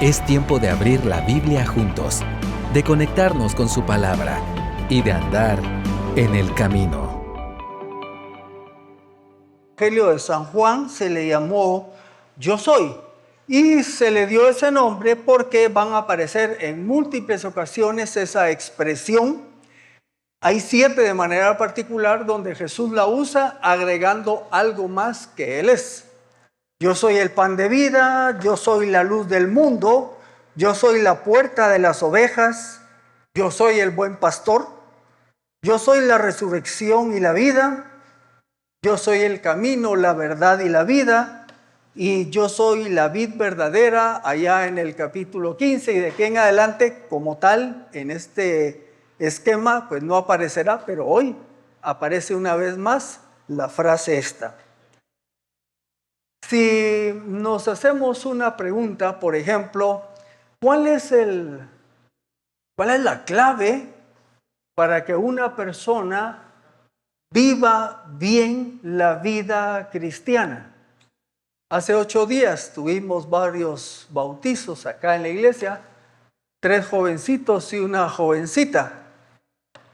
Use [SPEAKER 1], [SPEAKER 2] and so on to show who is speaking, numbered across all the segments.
[SPEAKER 1] Es tiempo de abrir la Biblia juntos, de conectarnos con su palabra y de andar en el camino.
[SPEAKER 2] El Evangelio de San Juan se le llamó Yo Soy, y se le dio ese nombre porque van a aparecer en múltiples ocasiones esa expresión. Hay 7 de manera particular donde Jesús la usa agregando algo más que Él es. Yo soy el pan de vida, yo soy la luz del mundo, yo soy la puerta de las ovejas, yo soy el buen pastor, yo soy la resurrección y la vida, yo soy el camino, la verdad y la vida, y yo soy la vid verdadera, allá en el capítulo 15, y de aquí en adelante, como tal, en este esquema, pues no aparecerá, pero hoy aparece una vez más la frase esta. Si nos hacemos una pregunta, por ejemplo, ¿cuál es la clave para que una persona viva bien la vida cristiana? Hace 8 días tuvimos varios bautizos acá en la iglesia, 3 jovencitos y una jovencita.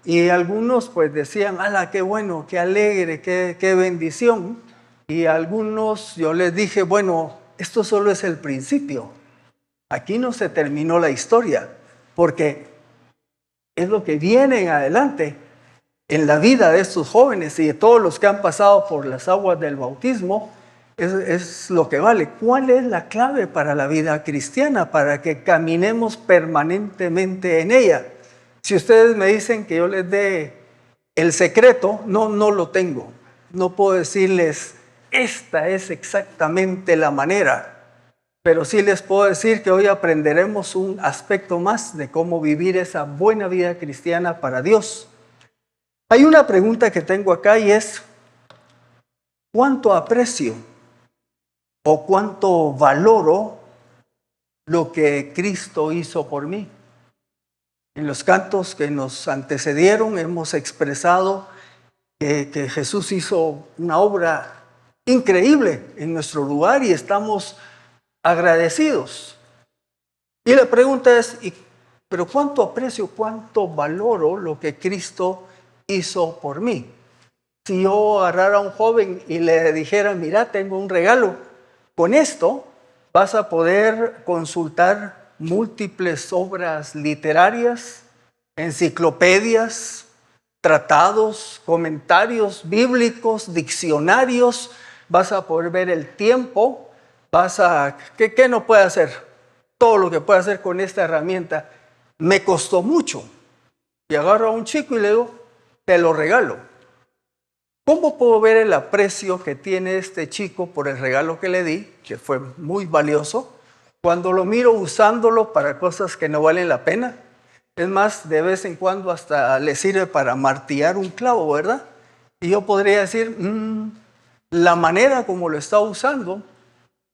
[SPEAKER 2] Y algunos pues decían, ¡ala, qué bueno, qué alegre, qué bendición! Y a algunos yo les dije, bueno, esto solo es el principio. Aquí no se terminó la historia, porque es lo que viene en adelante en la vida de estos jóvenes y de todos los que han pasado por las aguas del bautismo. Es lo que vale. ¿Cuál es la clave para la vida cristiana? Para que caminemos permanentemente en ella. Si ustedes me dicen que yo les dé el secreto, no lo tengo. No puedo decirles, esta es exactamente la manera. Pero sí les puedo decir que hoy aprenderemos un aspecto más de cómo vivir esa buena vida cristiana para Dios. Hay una pregunta que tengo acá y es, ¿cuánto aprecio o cuánto valoro lo que Cristo hizo por mí? En los cantos que nos antecedieron hemos expresado que Jesús hizo una obra increíble en nuestro lugar y estamos agradecidos. Y la pregunta es, ¿pero cuánto aprecio, cuánto valoro lo que Cristo hizo por mí? Si yo agarrara a un joven y le dijera, mira, tengo un regalo, con esto vas a poder consultar múltiples obras literarias, enciclopedias, tratados, comentarios bíblicos, diccionarios, vas a poder ver el tiempo, ¿qué no puede hacer? Todo lo que puede hacer con esta herramienta. Me costó mucho. Y agarro a un chico y le digo, te lo regalo. ¿Cómo puedo ver el aprecio que tiene este chico por el regalo que le di, que fue muy valioso, cuando lo miro usándolo para cosas que no valen la pena? Es más, de vez en cuando hasta le sirve para martillar un clavo, ¿verdad? Y yo podría decir, la manera como lo está usando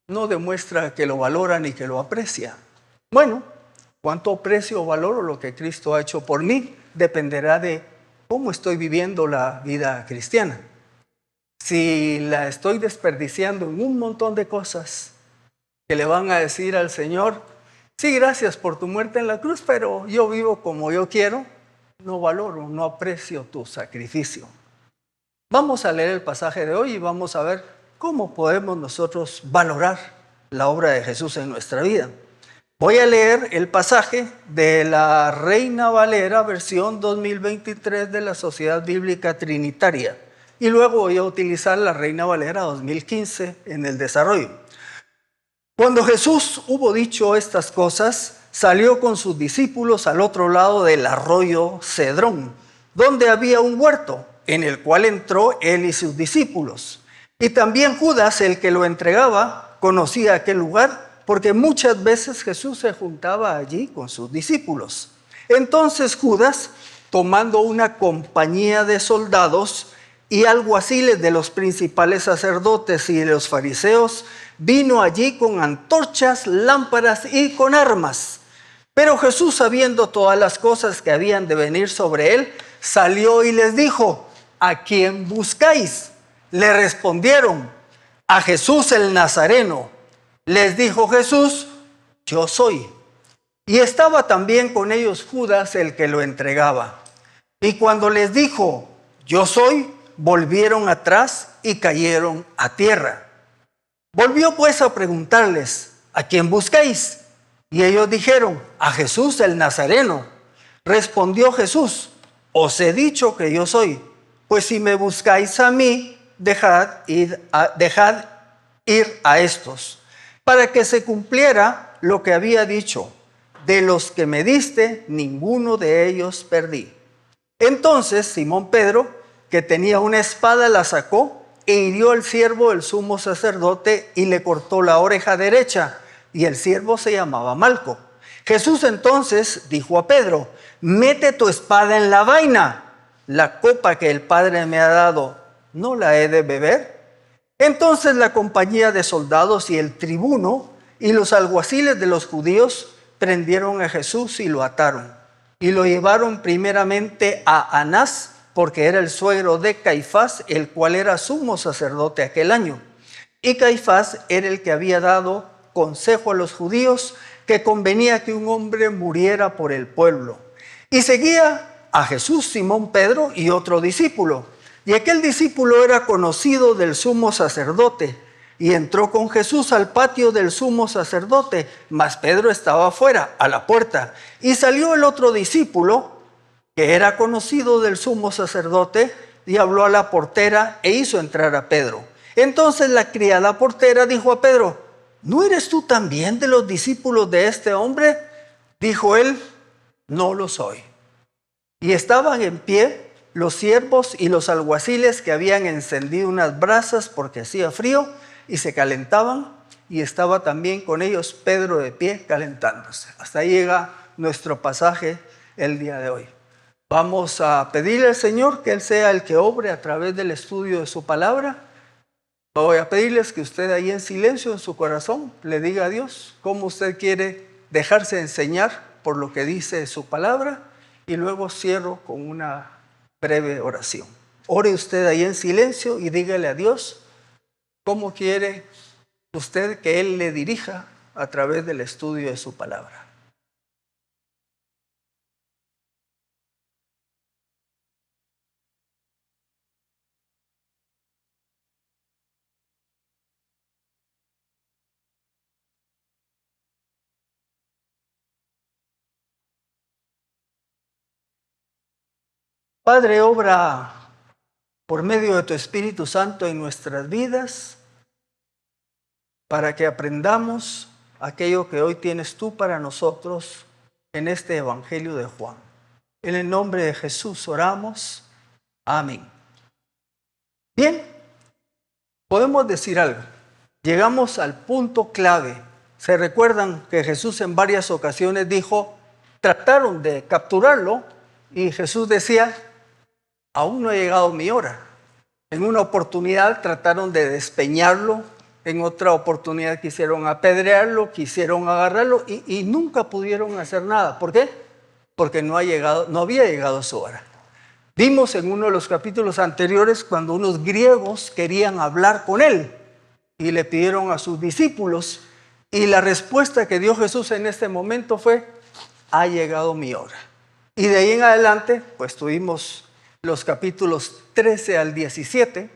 [SPEAKER 2] no demuestra que lo valora ni que lo aprecia. Bueno, cuánto aprecio o valoro lo que Cristo ha hecho por mí dependerá de cómo estoy viviendo la vida cristiana. Si la estoy desperdiciando en un montón de cosas que le van a decir al Señor, sí, gracias por tu muerte en la cruz, pero yo vivo como yo quiero, no valoro, no aprecio tu sacrificio. Vamos a leer el pasaje de hoy y vamos a ver cómo podemos nosotros valorar la obra de Jesús en nuestra vida. Voy a leer el pasaje de la Reina Valera, versión 2023 de la Sociedad Bíblica Trinitaria. Y luego voy a utilizar la Reina Valera 2015 en el desarrollo. Cuando Jesús hubo dicho estas cosas, salió con sus discípulos al otro lado del arroyo Cedrón, donde había un huerto, en el cual entró él y sus discípulos. Y también Judas, el que lo entregaba, conocía aquel lugar, porque muchas veces Jesús se juntaba allí con sus discípulos. Entonces Judas, tomando una compañía de soldados y alguaciles de los principales sacerdotes y de los fariseos, vino allí con antorchas, lámparas y con armas. Pero Jesús, sabiendo todas las cosas que habían de venir sobre él, salió y les dijo, ¿a quién buscáis? Le respondieron, a Jesús el Nazareno. Les dijo Jesús, yo soy. Y estaba también con ellos Judas, el que lo entregaba. Y cuando les dijo, yo soy, volvieron atrás y cayeron a tierra. Volvió pues a preguntarles, ¿a quién buscáis? Y ellos dijeron, a Jesús el Nazareno. Respondió Jesús, os he dicho que yo soy. Pues si me buscáis a mí, dejad ir a estos, para que se cumpliera lo que había dicho. De los que me diste, ninguno de ellos perdí. Entonces Simón Pedro, que tenía una espada, la sacó e hirió al siervo del sumo sacerdote y le cortó la oreja derecha, y el siervo se llamaba Malco. Jesús entonces dijo a Pedro, mete tu espada en la vaina, la copa que el Padre me ha dado, ¿no la he de beber? Entonces la compañía de soldados y el tribuno y los alguaciles de los judíos prendieron a Jesús y lo ataron. Y lo llevaron primeramente a Anás, porque era el suegro de Caifás, el cual era sumo sacerdote aquel año. Y Caifás era el que había dado consejo a los judíos que convenía que un hombre muriera por el pueblo. Y seguía a Jesús Simón Pedro y otro discípulo. Y aquel discípulo era conocido del sumo sacerdote. Y entró con Jesús al patio del sumo sacerdote, mas Pedro estaba afuera, a la puerta. Y salió el otro discípulo, que era conocido del sumo sacerdote, y habló a la portera e hizo entrar a Pedro. Entonces la criada portera dijo a Pedro, ¿no eres tú también de los discípulos de este hombre? Dijo él, no lo soy. Y estaban en pie los siervos y los alguaciles que habían encendido unas brasas porque hacía frío, y se calentaban, y estaba también con ellos Pedro de pie calentándose. Hasta ahí llega nuestro pasaje el día de hoy. Vamos a pedirle al Señor que Él sea el que obre a través del estudio de su palabra. Voy a pedirles que usted ahí en silencio en su corazón le diga a Dios cómo usted quiere dejarse enseñar por lo que dice su palabra, y luego cierro con una breve oración. Ore usted ahí en silencio y dígale a Dios cómo quiere usted que Él le dirija a través del estudio de su palabra. Padre, obra por medio de tu Espíritu Santo en nuestras vidas, para que aprendamos aquello que hoy tienes tú para nosotros en este Evangelio de Juan. En el nombre de Jesús oramos. Amén. Bien, podemos decir algo. Llegamos al punto clave. ¿Se recuerdan que Jesús en varias ocasiones dijo, trataron de capturarlo, y Jesús decía, aún no ha llegado mi hora? En una oportunidad trataron de despeñarlo, en otra oportunidad quisieron apedrearlo, quisieron agarrarlo y nunca pudieron hacer nada. ¿Por qué? Porque no había llegado su hora. Vimos en uno de los capítulos anteriores cuando unos griegos querían hablar con él y le pidieron a sus discípulos, y la respuesta que dio Jesús en este momento fue, ha llegado mi hora. Y de ahí en adelante, pues tuvimos los capítulos 13 al 17,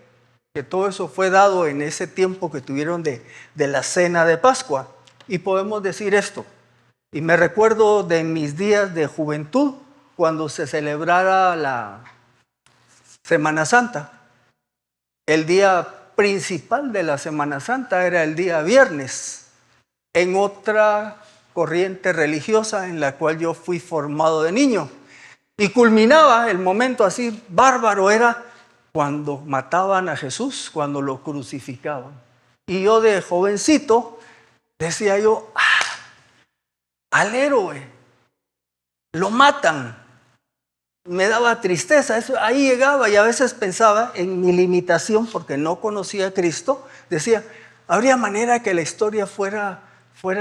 [SPEAKER 2] que todo eso fue dado en ese tiempo que tuvieron de la cena de Pascua. Y podemos decir esto, y me recuerdo de mis días de juventud, cuando se celebrara la Semana Santa. El día principal de la Semana Santa era el día viernes, en otra corriente religiosa en la cual yo fui formado de niño. Y culminaba el momento así bárbaro, era cuando mataban a Jesús, cuando lo crucificaban. Y yo de jovencito decía yo, al héroe lo matan. Me daba tristeza, eso, ahí llegaba, y a veces pensaba en mi limitación porque no conocía a Cristo. Decía, habría manera que la historia fuera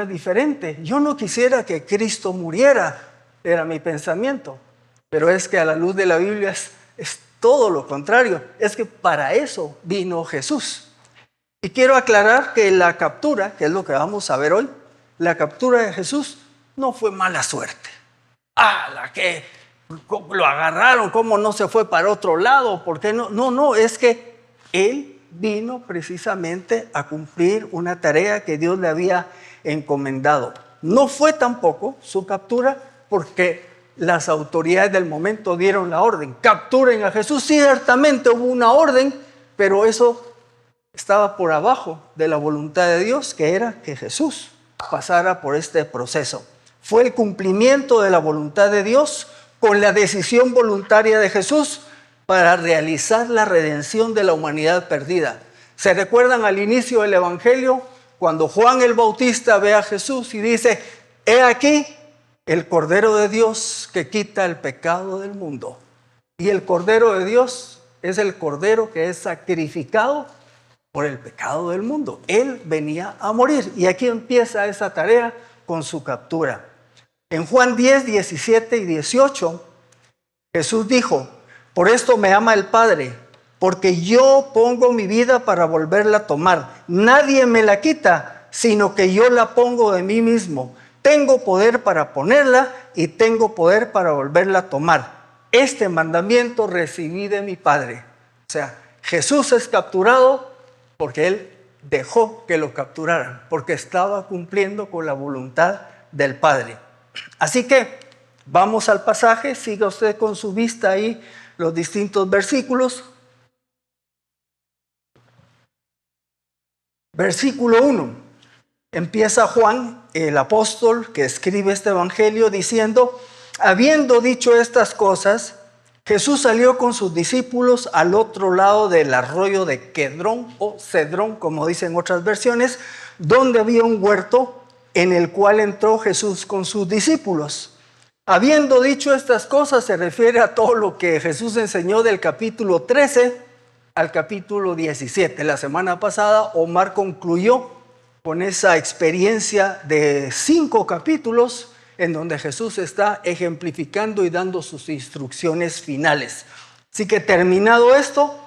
[SPEAKER 2] diferente. Yo no quisiera que Cristo muriera, era mi pensamiento. Pero es que a la luz de la Biblia es todo lo contrario. Es que para eso vino Jesús. Y quiero aclarar que la captura, que es lo que vamos a ver hoy, la captura de Jesús no fue mala suerte. La que lo agarraron, cómo no se fue para otro lado, ¿por qué no? No, es que él vino precisamente a cumplir una tarea que Dios le había encomendado. No fue tampoco su captura porque las autoridades del momento dieron la orden: capturen a Jesús. Ciertamente hubo una orden, pero eso estaba por abajo de la voluntad de Dios, que era que Jesús pasara por este proceso. Fue el cumplimiento de la voluntad de Dios con la decisión voluntaria de Jesús para realizar la redención de la humanidad perdida. ¿Se recuerdan al inicio del Evangelio cuando Juan el Bautista ve a Jesús y dice: he aquí el Cordero de Dios que quita el pecado del mundo? Y el Cordero de Dios es el Cordero que es sacrificado por el pecado del mundo. Él venía a morir, y aquí empieza esa tarea con su captura. En Juan 10, 17 y 18, Jesús dijo: por esto me ama el Padre, porque yo pongo mi vida para volverla a tomar. Nadie me la quita, sino que yo la pongo de mí mismo. Tengo poder para ponerla y tengo poder para volverla a tomar. Este mandamiento recibí de mi Padre. O sea, Jesús es capturado porque Él dejó que lo capturaran, porque estaba cumpliendo con la voluntad del Padre. Así que vamos al pasaje. Siga usted con su vista ahí los distintos versículos. Versículo 1. Empieza Juan, el apóstol que escribe este evangelio, diciendo: habiendo dicho estas cosas, Jesús salió con sus discípulos al otro lado del arroyo de Quedrón o Cedrón, como dicen otras versiones, donde había un huerto en el cual entró Jesús con sus discípulos. Habiendo dicho estas cosas se refiere a todo lo que Jesús enseñó del capítulo 13 al capítulo 17. La semana pasada Omar concluyó con esa experiencia de 5 capítulos en donde Jesús está ejemplificando y dando sus instrucciones finales. Así que terminado esto,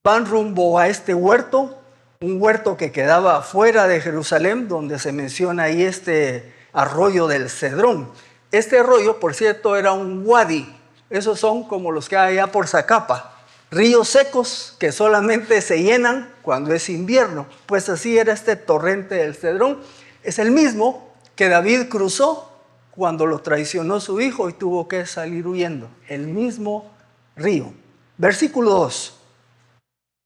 [SPEAKER 2] van rumbo a este huerto, un huerto que quedaba fuera de Jerusalén, donde se menciona ahí este arroyo del Cedrón. Este arroyo, por cierto, era un wadi. Esos son como los que hay allá por Zacapa, ríos secos que solamente se llenan cuando es invierno. Pues así era este torrente del Cedrón. Es el mismo que David cruzó cuando lo traicionó su hijo y tuvo que salir huyendo. El mismo río. Versículo 2.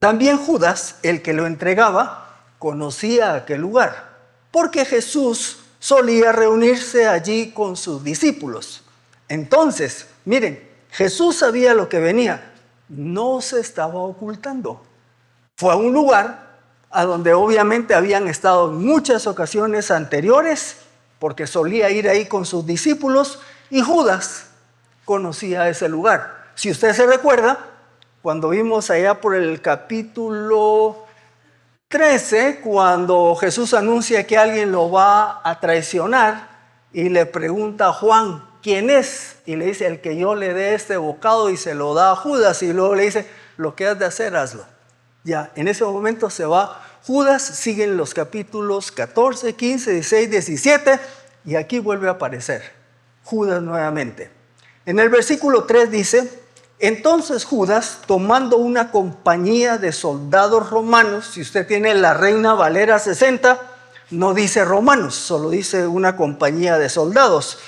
[SPEAKER 2] También Judas, el que lo entregaba, conocía aquel lugar, porque Jesús solía reunirse allí con sus discípulos. Entonces, miren, Jesús sabía lo que venía. No se estaba ocultando. Fue a un lugar a donde obviamente habían estado en muchas ocasiones anteriores, porque solía ir ahí con sus discípulos, y Judas conocía ese lugar. Si usted se recuerda, cuando vimos allá por el capítulo 13, cuando Jesús anuncia que alguien lo va a traicionar y le pregunta a Juan: ¿quién es? Y le dice: el que yo le dé este bocado, y se lo da a Judas, y luego le dice: lo que has de hacer, hazlo. Ya, en ese momento se va Judas, siguen los capítulos 14, 15, 16, 17, y aquí vuelve a aparecer Judas nuevamente. En el versículo 3 dice: entonces Judas, tomando una compañía de soldados romanos, si usted tiene la Reina Valera 60, no dice romanos, solo dice una compañía de soldados,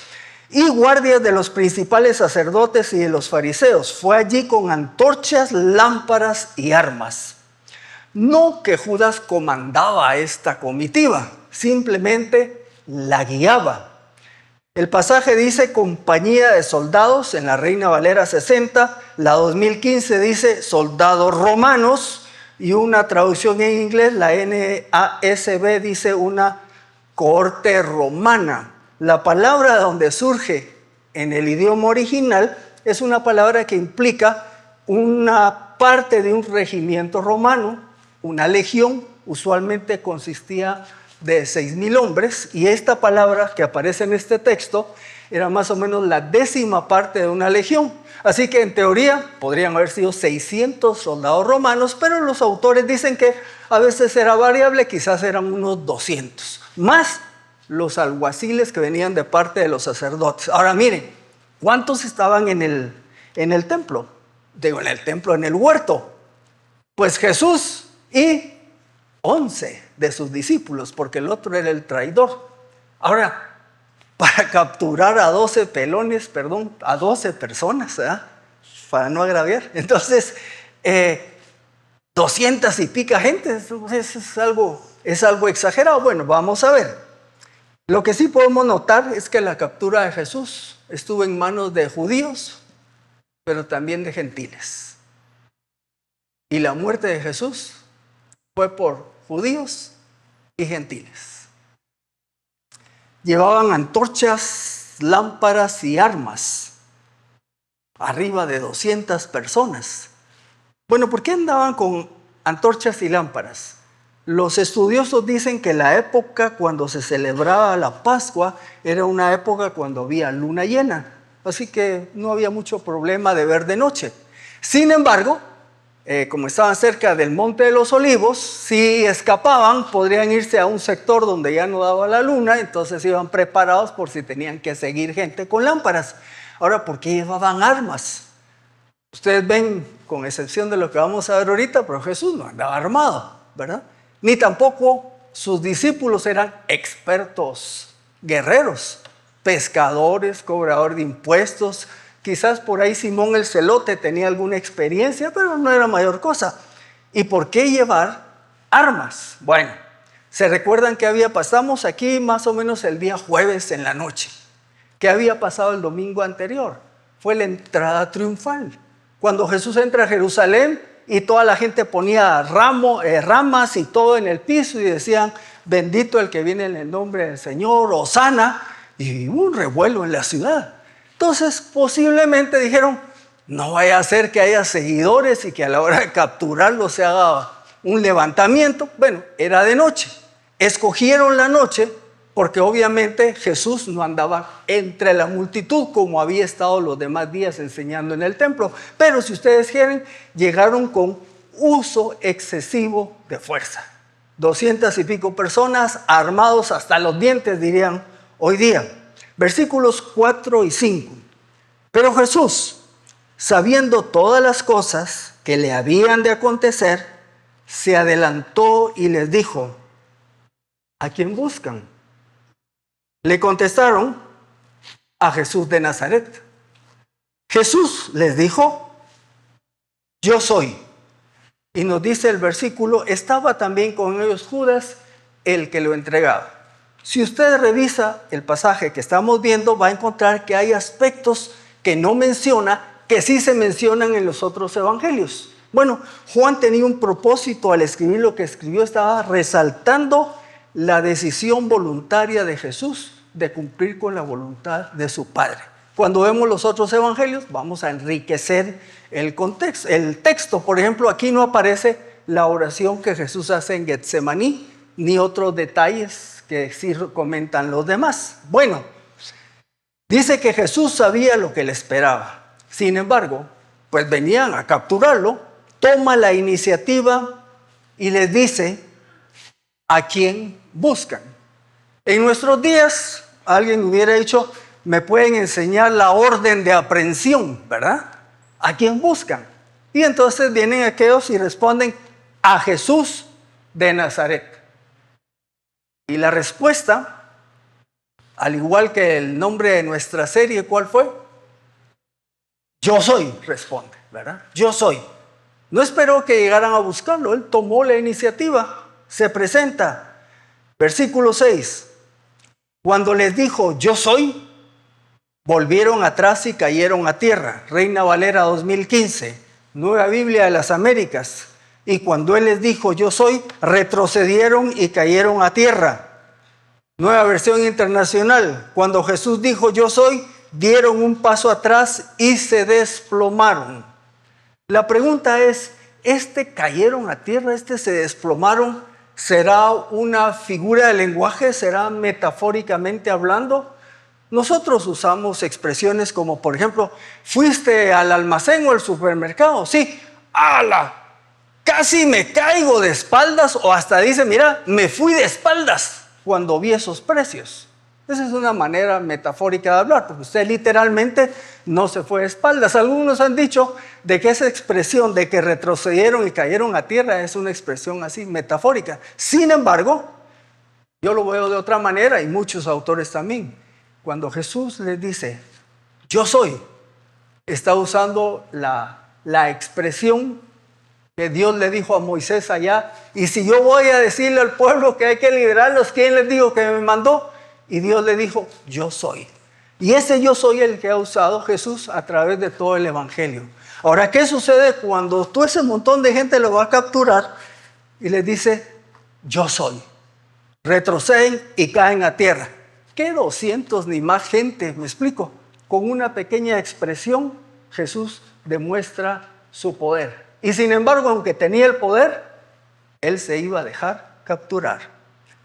[SPEAKER 2] y guardias de los principales sacerdotes y de los fariseos, fue allí con antorchas, lámparas y armas. No que Judas comandaba esta comitiva, simplemente la guiaba. El pasaje dice compañía de soldados en la Reina Valera 60, la 2015 dice soldados romanos, y una traducción en inglés, la NASB, dice una cohorte romana. La palabra donde surge en el idioma original es una palabra que implica una parte de un regimiento romano, una legión. Usualmente consistía de 6,000 hombres, y esta palabra que aparece en este texto era más o menos la 10ª parte de una legión. Así que en teoría podrían haber sido 600 soldados romanos, pero los autores dicen que a veces era variable, quizás eran unos 200. Más los alguaciles que venían de parte de los sacerdotes. Ahora miren, ¿cuántos estaban en el templo? Digo, en el templo, en el huerto. Pues Jesús y 11 de sus discípulos, porque el otro era el traidor. Ahora, para capturar a 12 pelones, perdón, a 12 personas, ¿verdad? Para no agraviar. Entonces, 200 y pica gente, es algo exagerado. Bueno, vamos a ver. Lo que sí podemos notar es que la captura de Jesús estuvo en manos de judíos, pero también de gentiles. Y la muerte de Jesús fue por judíos y gentiles. Llevaban antorchas, lámparas y armas. Arriba de 200 personas. Bueno, ¿por qué andaban con antorchas y lámparas? Los estudiosos dicen que la época cuando se celebraba la Pascua era una época cuando había luna llena. Así que no había mucho problema de ver de noche. Sin embargo, como estaban cerca del Monte de los Olivos, si escapaban podrían irse a un sector donde ya no daba la luna, entonces iban preparados por si tenían que seguir gente con lámparas. Ahora, ¿por qué llevaban armas? Ustedes ven, con excepción de lo que vamos a ver ahorita, pero Jesús no andaba armado, ¿verdad? Ni tampoco sus discípulos eran expertos guerreros, pescadores, cobradores de impuestos. Quizás por ahí Simón el Celote tenía alguna experiencia, pero no era mayor cosa. ¿Y por qué llevar armas? Bueno, se recuerdan que pasamos aquí más o menos el día jueves en la noche. ¿Qué había pasado el domingo anterior? Fue la entrada triunfal. Cuando Jesús entra a Jerusalén y toda la gente ponía ramas y todo en el piso y decían, bendito el que viene en el nombre del Señor, Hosana, y hubo un revuelo en la ciudad. Entonces posiblemente dijeron, no vaya a ser que haya seguidores y que a la hora de capturarlo se haga un levantamiento. Bueno, era de noche. Escogieron la noche porque obviamente Jesús no andaba entre la multitud como había estado los demás días enseñando en el templo. Pero si ustedes quieren, llegaron con uso excesivo de fuerza. 200 y pico personas armados hasta los dientes, dirían hoy día. Versículos 4 y 5. Pero Jesús, sabiendo todas las cosas que le habían de acontecer, se adelantó y les dijo, ¿a quién buscan? Le contestaron, a Jesús de Nazaret. Jesús les dijo, yo soy. Y nos dice el versículo, estaba también con ellos Judas, el que lo entregaba. Si usted revisa el pasaje que estamos viendo, va a encontrar que hay aspectos que no menciona, que sí se mencionan en los otros evangelios. Bueno, Juan tenía un propósito al escribir lo que escribió, estaba resaltando la decisión voluntaria de Jesús de cumplir con la voluntad de su Padre. Cuando vemos los otros evangelios, vamos a enriquecer el contexto. El texto, por ejemplo, aquí no aparece la oración que Jesús hace en Getsemaní, ni otros detalles que sí comentan los demás. Bueno, dice que Jesús sabía lo que le esperaba. Sin embargo, pues venían a capturarlo, toma la iniciativa y les dice a quién buscan. En nuestros días, alguien hubiera dicho, me pueden enseñar la orden de aprehensión, ¿verdad? ¿A quién buscan? Y entonces vienen aquellos y responden, a Jesús de Nazaret. Y la respuesta, al igual que el nombre de nuestra serie, ¿cuál fue? Yo soy, responde, ¿verdad? Yo soy. No esperó que llegaran a buscarlo, él tomó la iniciativa, se presenta. Versículo 6. Cuando les dijo, yo soy, volvieron atrás y cayeron a tierra. Reina Valera 2015, Nueva Biblia de las Américas. Y cuando él les dijo, yo soy, retrocedieron y cayeron a tierra. Nueva versión internacional. Cuando Jesús dijo, yo soy, dieron un paso atrás y se desplomaron. La pregunta es, cayeron a tierra, se desplomaron, ¿será una figura de lenguaje? ¿Será metafóricamente hablando? Nosotros usamos expresiones como, por ejemplo, ¿fuiste al almacén o al supermercado? Sí, ¡ala! Casi me caigo de espaldas, o hasta dice, mira, me fui de espaldas, cuando vi esos precios. Esa es una manera metafórica de hablar, porque usted literalmente no se fue de espaldas. Algunos han dicho de que esa expresión de que retrocedieron y cayeron a tierra es una expresión así metafórica. Sin embargo, yo lo veo de otra manera y muchos autores también. Cuando Jesús les dice, yo soy, está usando la expresión que Dios le dijo a Moisés allá. Y si yo voy a decirle al pueblo que hay que liderarlos, ¿quién les dijo que me mandó? Y Dios le dijo, yo soy. Y ese yo soy el que ha usado Jesús a través de todo el evangelio. Ahora, ¿qué sucede cuando todo ese montón de gente lo va a capturar y les dice, yo soy? Retroceden y caen a tierra. ¿Qué 200 ni más gente? Me explico. Con una pequeña expresión, Jesús demuestra su poder. Y sin embargo, aunque tenía el poder, él se iba a dejar capturar.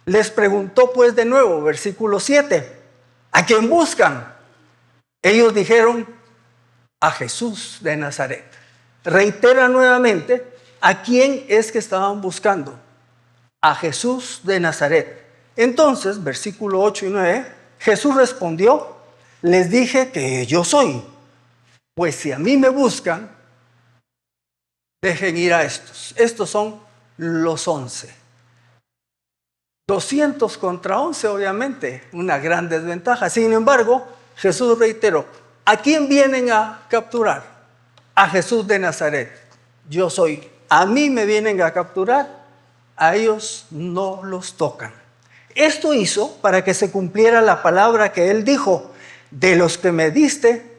[SPEAKER 2] Les preguntó pues de nuevo, versículo 7, ¿a quién buscan? Ellos dijeron, a Jesús de Nazaret. Reitera nuevamente, ¿a quién es que estaban buscando? A Jesús de Nazaret. Entonces, versículo 8 y 9, Jesús respondió, les dije que yo soy. Pues si a mí me buscan, dejen ir a estos. Estos son los 11. 200 contra 11, obviamente, una gran desventaja. Sin embargo, Jesús reiteró, ¿a quién vienen a capturar? A Jesús de Nazaret. Yo soy. A mí me vienen a capturar, a ellos no los tocan. Esto hizo para que se cumpliera la palabra que él dijo, de los que me diste,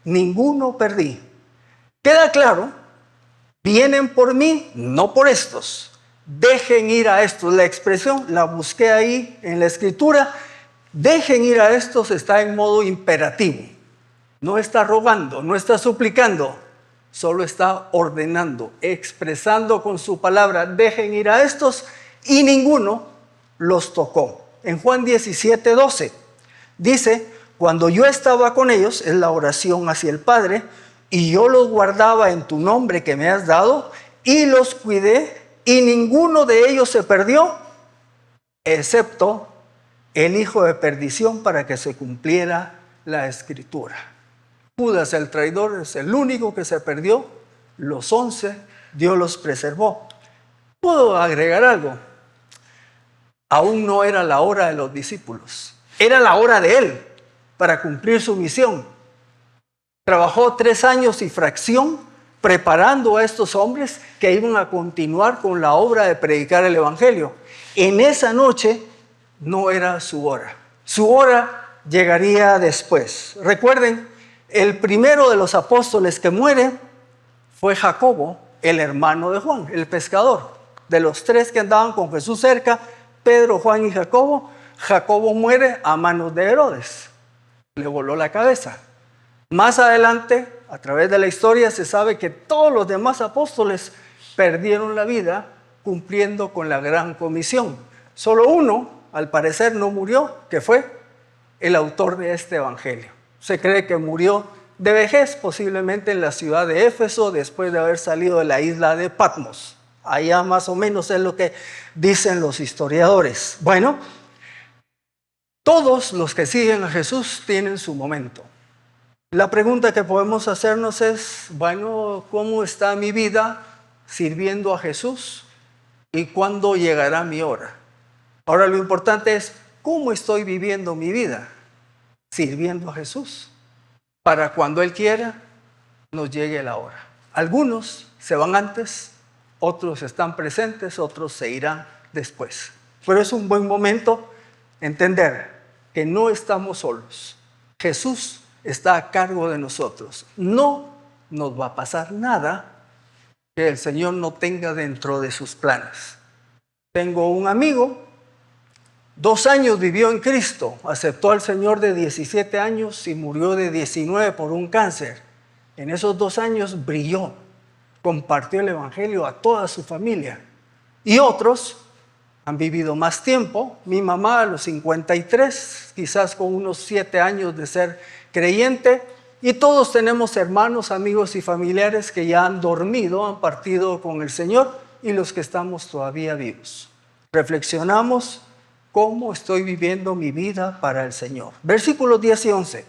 [SPEAKER 2] ninguno perdí. Queda claro, vienen por mí, no por estos. Dejen ir a estos. La expresión la busqué ahí en la escritura. Dejen ir a estos está en modo imperativo. No está rogando, no está suplicando. Solo está ordenando, expresando con su palabra. Dejen ir a estos y ninguno los tocó. En Juan 17:12 dice, cuando yo estaba con ellos, es la oración hacia el Padre, y yo los guardaba en tu nombre que me has dado y los cuidé, y ninguno de ellos se perdió, excepto el hijo de perdición, para que se cumpliera la escritura. Judas el traidor es el único que se perdió. Los 11 Dios los preservó. ¿Puedo agregar algo? Aún no era la hora de los discípulos. Era la hora de él para cumplir su misión. Trabajó 3 años y fracción preparando a estos hombres que iban a continuar con la obra de predicar el evangelio. En esa noche no era su hora. Su hora llegaría después. Recuerden, el primero de los apóstoles que muere fue Jacobo, el hermano de Juan, el pescador. De los 3 que andaban con Jesús cerca, Pedro, Juan y Jacobo, Jacobo muere a manos de Herodes. Le voló la cabeza. Más adelante, a través de la historia, se sabe que todos los demás apóstoles perdieron la vida cumpliendo con la gran comisión. Solo uno, al parecer, no murió, que fue el autor de este evangelio. Se cree que murió de vejez, posiblemente en la ciudad de Éfeso, después de haber salido de la isla de Patmos. Allá más o menos es lo que dicen los historiadores. Bueno, todos los que siguen a Jesús tienen su momento. La pregunta que podemos hacernos es, bueno, ¿cómo está mi vida sirviendo a Jesús? ¿Y cuándo llegará mi hora? Ahora lo importante es, ¿cómo estoy viviendo mi vida? Sirviendo a Jesús. Para cuando Él quiera, nos llegue la hora. Algunos se van antes, otros están presentes, otros se irán después. Pero es un buen momento entender que no estamos solos. Jesús está a cargo de nosotros. No nos va a pasar nada que el Señor no tenga dentro de sus planes. Tengo un amigo, 2 años vivió en Cristo, aceptó al Señor de 17 años y murió de 19 por un cáncer. En esos 2 años brilló, compartió el evangelio a toda su familia. Y otros han vivido más tiempo. Mi mamá a los 53, quizás con unos 7 años de ser creyente, y todos tenemos hermanos, amigos y familiares que ya han dormido, han partido con el Señor, y los que estamos todavía vivos. Reflexionamos cómo estoy viviendo mi vida para el Señor. Versículos 10 y 11.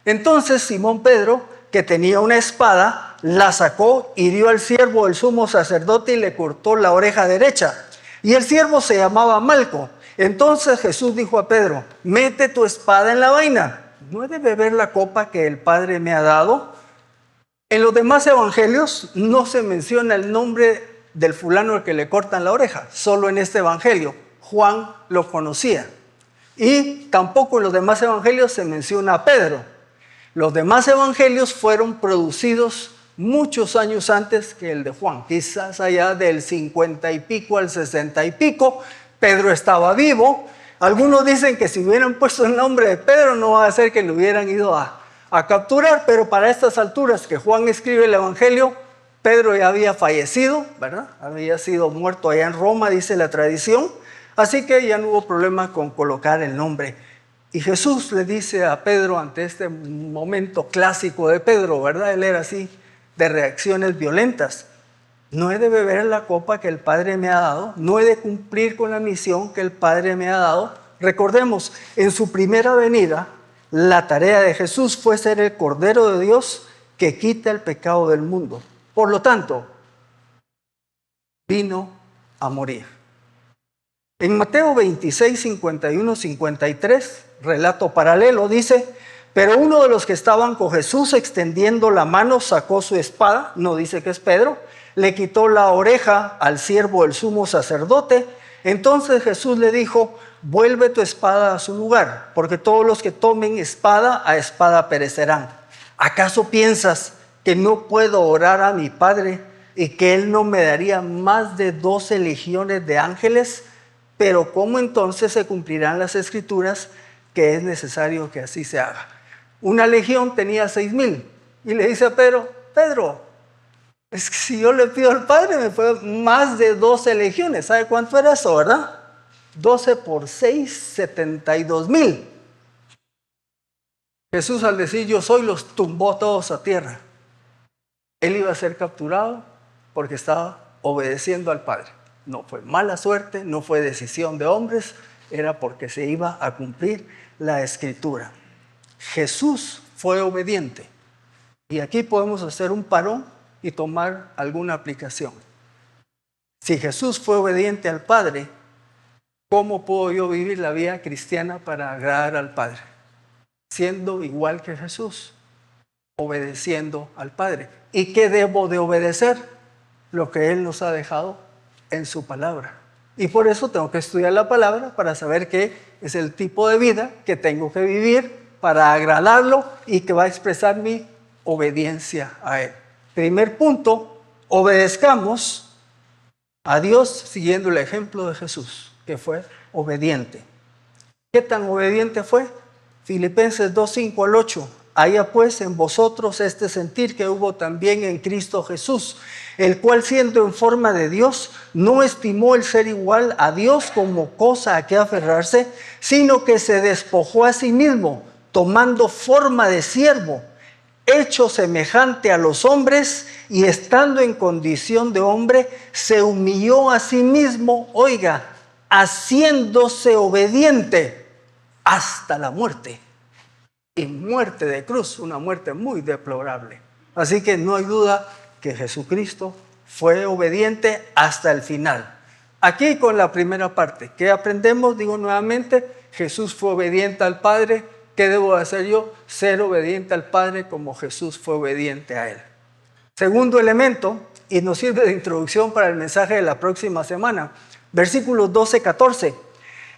[SPEAKER 2] Entonces Simón Pedro, que tenía una espada, la sacó, hirió al siervo del sumo sacerdote y le cortó la oreja derecha. Y el siervo se llamaba Malco. Entonces Jesús dijo a Pedro: mete tu espada en la vaina. ¿No he de beber la copa que el Padre me ha dado? En los demás evangelios no se menciona el nombre del fulano al que le cortan la oreja. Solo en este evangelio Juan lo conocía. Y tampoco en los demás evangelios se menciona a Pedro. Los demás evangelios fueron producidos muchos años antes que el de Juan, quizás allá del 50 y pico al 60 y pico. Pedro estaba vivo. Algunos dicen que si hubieran puesto el nombre de Pedro no va a ser que lo hubieran ido a capturar, pero para estas alturas que Juan escribe el evangelio, Pedro ya había fallecido, ¿verdad? Había sido muerto allá en Roma, dice la tradición, así que ya no hubo problema con colocar el nombre. Y Jesús le dice a Pedro, ante este momento clásico de Pedro, ¿verdad? Él era así, de reacciones violentas: no he de beber la copa que el Padre me ha dado, no he de cumplir con la misión que el Padre me ha dado. Recordemos, en su primera venida, la tarea de Jesús fue ser el Cordero de Dios que quita el pecado del mundo. Por lo tanto, vino a morir. En Mateo 26, 51, 53, relato paralelo, dice: pero uno de los que estaban con Jesús, extendiendo la mano, sacó su espada, no dice que es Pedro, le quitó la oreja al siervo del sumo sacerdote. Entonces Jesús le dijo: vuelve tu espada a su lugar, porque todos los que tomen espada, a espada perecerán. ¿Acaso piensas que no puedo orar a mi Padre y que Él no me daría más de 12 legiones de ángeles? Pero ¿cómo entonces se cumplirán las escrituras que es necesario que así se haga? Una legión tenía 6,000 y le dice a Pedro: Pedro, es que si yo le pido al Padre me puede más de 12 legiones. ¿Sabe cuánto era eso, verdad? 12 por 6, 72,000. Jesús, al decir yo soy, los tumbó todos a tierra. Él iba a ser capturado porque estaba obedeciendo al Padre. No fue mala suerte, no fue decisión de hombres, era porque se iba a cumplir la Escritura. Jesús fue obediente. Y aquí podemos hacer un parón y tomar alguna aplicación. Si Jesús fue obediente al Padre, ¿cómo puedo yo vivir la vida cristiana para agradar al Padre? Siendo igual que Jesús, obedeciendo al Padre. ¿Y qué debo de obedecer? Lo que Él nos ha dejado en su palabra. Y por eso tengo que estudiar la palabra para saber qué es el tipo de vida que tengo que vivir para agradarlo y que va a expresar mi obediencia a Él. Primer punto: obedezcamos a Dios siguiendo el ejemplo de Jesús, que fue obediente. ¿Qué tan obediente fue? Filipenses 2, 5 al 8. Haya pues en vosotros este sentir que hubo también en Cristo Jesús, el cual, siendo en forma de Dios, no estimó el ser igual a Dios como cosa a que aferrarse, sino que se despojó a sí mismo, tomando forma de siervo, hecho semejante a los hombres, y estando en condición de hombre, se humilló a sí mismo, oiga, haciéndose obediente hasta la muerte. Y muerte de cruz, una muerte muy deplorable. Así que no hay duda que Jesucristo fue obediente hasta el final. Aquí con la primera parte, ¿qué aprendemos? Digo nuevamente, Jesús fue obediente al Padre. ¿Qué debo hacer yo? Ser obediente al Padre como Jesús fue obediente a Él. Segundo elemento, y nos sirve de introducción para el mensaje de la próxima semana, versículos 12, 14.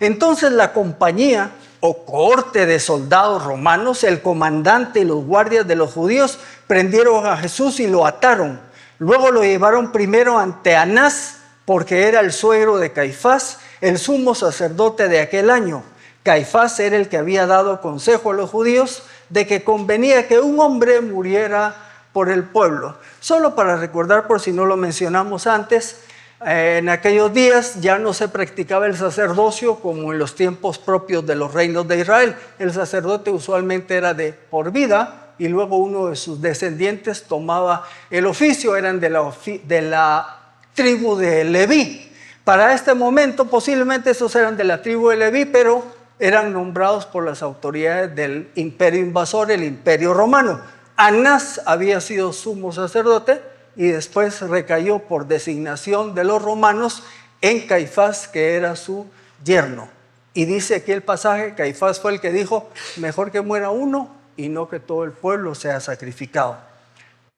[SPEAKER 2] Entonces la compañía o cohorte de soldados romanos, el comandante y los guardias de los judíos, prendieron a Jesús y lo ataron. Luego lo llevaron primero ante Anás, porque era el suegro de Caifás, el sumo sacerdote de aquel año. Caifás era el que había dado consejo a los judíos de que convenía que un hombre muriera por el pueblo. Solo para recordar, por si no lo mencionamos antes, en aquellos días ya no se practicaba el sacerdocio como en los tiempos propios de los reinos de Israel. El sacerdote usualmente era de por vida y luego uno de sus descendientes tomaba el oficio. Eran de la tribu de Leví. Para este momento, posiblemente esos eran de la tribu de Leví, pero eran nombrados por las autoridades del imperio invasor, el imperio romano. Anás había sido sumo sacerdote y después recayó por designación de los romanos en Caifás, que era su yerno. Y dice aquí el pasaje, Caifás fue el que dijo, mejor que muera uno y no que todo el pueblo sea sacrificado.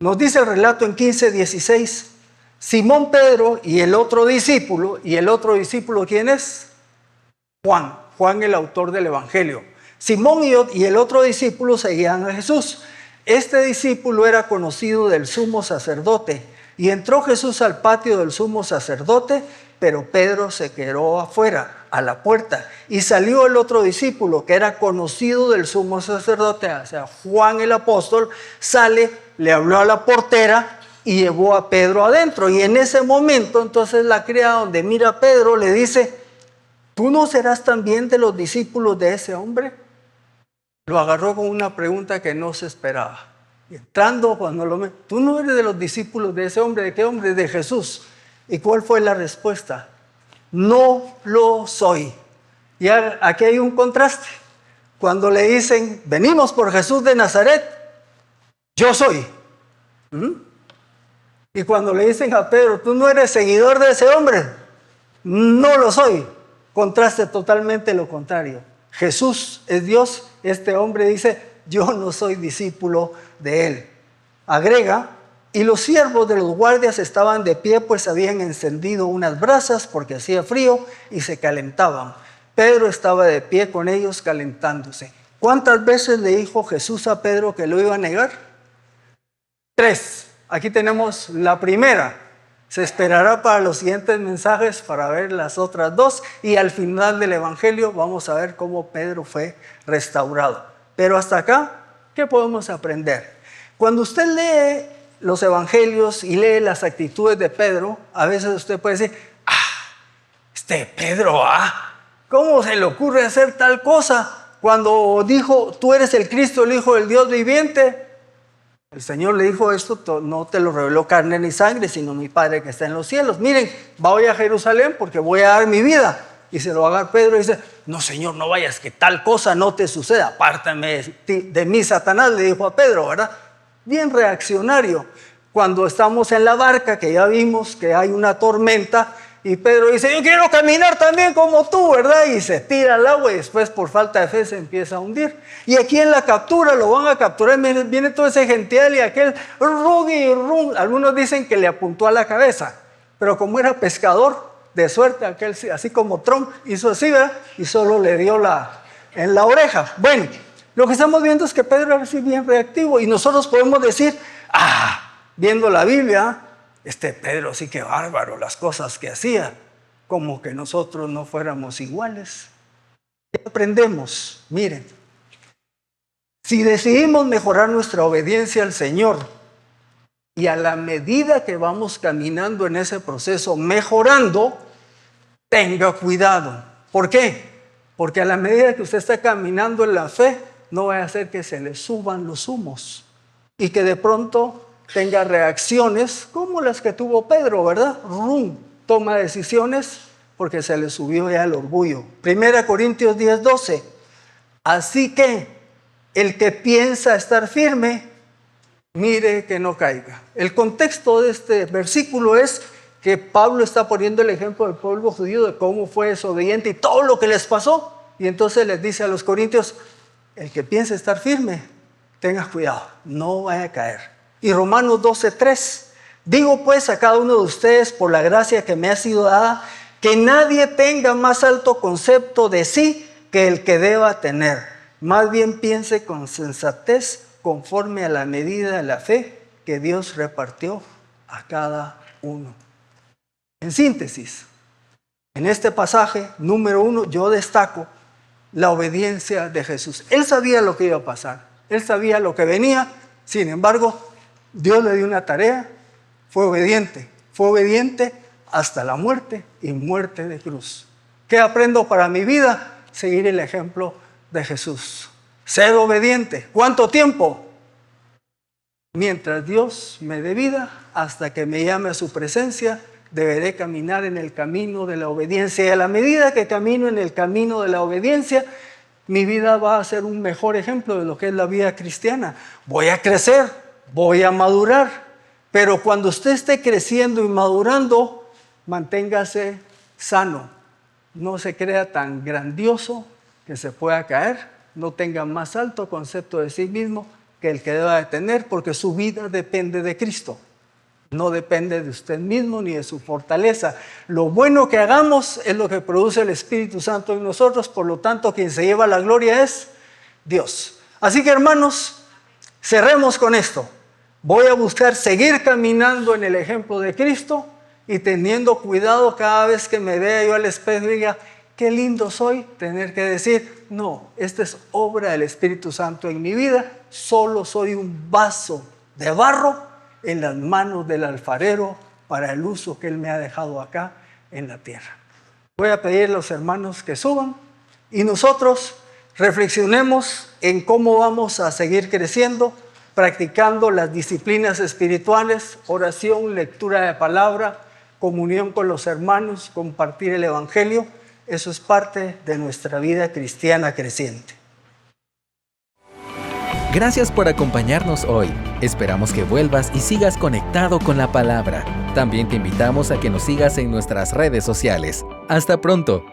[SPEAKER 2] Nos dice el relato en 15:16, Simón Pedro y el otro discípulo, ¿quién es? Juan el autor del Evangelio. Simón y el otro discípulo seguían a Jesús. Este discípulo era conocido del sumo sacerdote y entró Jesús al patio del sumo sacerdote, pero Pedro se quedó afuera, a la puerta, y salió el otro discípulo que era conocido del sumo sacerdote, o sea, Juan el apóstol, sale, le habló a la portera y llevó a Pedro adentro. Y en ese momento, entonces la criada donde mira a Pedro le dice, ¿tú no serás también de los discípulos de ese hombre? Lo agarró con una pregunta que no se esperaba. Y entrando, ¿tú no eres de los discípulos de ese hombre? ¿De qué hombre? De Jesús. ¿Y cuál fue la respuesta? No lo soy. Y aquí hay un contraste. Cuando le dicen, venimos por Jesús de Nazaret, yo soy. Y cuando le dicen a Pedro, tú no eres seguidor de ese hombre, no lo soy. Contraste totalmente lo contrario. Jesús es Dios, este hombre dice, yo no soy discípulo de él. Agrega, y los siervos de los guardias estaban de pie, pues habían encendido unas brasas porque hacía frío y se calentaban. Pedro estaba de pie con ellos calentándose. ¿Cuántas veces le dijo Jesús a Pedro que lo iba a negar? 3. Aquí tenemos la primera. Se esperará para los siguientes mensajes para ver las otras 2 y al final del Evangelio vamos a ver cómo Pedro fue restaurado. Pero hasta acá, ¿qué podemos aprender? Cuando usted lee los Evangelios y lee las actitudes de Pedro, a veces usted puede decir, Pedro, ¿cómo se le ocurre hacer tal cosa? Cuando dijo, tú eres el Cristo, el Hijo del Dios viviente, el Señor le dijo, esto no te lo reveló carne ni sangre, sino mi Padre que está en los cielos. Miren, voy a Jerusalén porque voy a dar mi vida. Y se lo haga Pedro y dice, no Señor, no vayas, que tal cosa no te suceda. Apártame de mí, Satanás, le dijo a Pedro, ¿verdad? Bien reaccionario. Cuando estamos en la barca, que ya vimos que hay una tormenta, y Pedro dice, yo quiero caminar también como tú, ¿verdad? Y se tira al agua y después por falta de fe se empieza a hundir. Y aquí en la captura, lo van a capturar, viene todo ese gentío y aquel algunos dicen que le apuntó a la cabeza, pero como era pescador, de suerte, aquel, así como Trump hizo así, ¿verdad? Y solo le dio en la oreja. Bueno, lo que estamos viendo es que Pedro era así bien reactivo y nosotros podemos decir, viendo la Biblia, Pedro sí que bárbaro las cosas que hacía, como que nosotros no fuéramos iguales. ¿Qué aprendemos? Miren, si decidimos mejorar nuestra obediencia al Señor y a la medida que vamos caminando en ese proceso, mejorando, tenga cuidado. ¿Por qué? Porque a la medida que usted está caminando en la fe, no va a hacer que se le suban los humos y que de pronto tenga reacciones como las que tuvo Pedro, ¿verdad? Toma decisiones porque se le subió ya el orgullo. 1 Corintios 10:12. Así que el que piensa estar firme, mire que no caiga. El contexto de este versículo es que Pablo está poniendo el ejemplo del pueblo judío de cómo fue desobediente y todo lo que les pasó. Y entonces les dice a los corintios, el que piensa estar firme, tenga cuidado, no vaya a caer. Y Romanos 12:3, digo pues a cada uno de ustedes por la gracia que me ha sido dada, que nadie tenga más alto concepto de sí que el que deba tener. Más bien piense con sensatez conforme a la medida de la fe que Dios repartió a cada uno. En síntesis, en este pasaje, número 1, yo destaco la obediencia de Jesús. Él sabía lo que iba a pasar, él sabía lo que venía, sin embargo, Dios le dio una tarea, fue obediente hasta la muerte y muerte de cruz. ¿Qué aprendo para mi vida? Seguir el ejemplo de Jesús. Ser obediente. ¿Cuánto tiempo? Mientras Dios me dé vida, hasta que me llame a su presencia deberé caminar en el camino de la obediencia. Y a la medida que camino en el camino de la obediencia, mi vida va a ser un mejor ejemplo de lo que es la vida cristiana. Voy a crecer, voy a madurar, pero cuando usted esté creciendo y madurando, manténgase sano. No se crea tan grandioso que se pueda caer. No tenga más alto concepto de sí mismo que el que deba de tener, porque su vida depende de Cristo. No depende de usted mismo ni de su fortaleza. Lo bueno que hagamos es lo que produce el Espíritu Santo en nosotros. Por lo tanto, quien se lleva la gloria es Dios. Así que, hermanos, cerremos con esto. Voy a buscar seguir caminando en el ejemplo de Cristo y teniendo cuidado cada vez que me vea yo al espejo y diga, qué lindo soy, tener que decir, no, esta es obra del Espíritu Santo en mi vida. Solo soy un vaso de barro en las manos del alfarero para el uso que Él me ha dejado acá en la tierra. Voy a pedir a los hermanos que suban y nosotros reflexionemos en cómo vamos a seguir creciendo, practicando las disciplinas espirituales, oración, lectura de palabra, comunión con los hermanos, compartir el Evangelio. Eso es parte de nuestra vida cristiana creciente.
[SPEAKER 1] Gracias por acompañarnos hoy. Esperamos que vuelvas y sigas conectado con la palabra. También te invitamos a que nos sigas en nuestras redes sociales. Hasta pronto.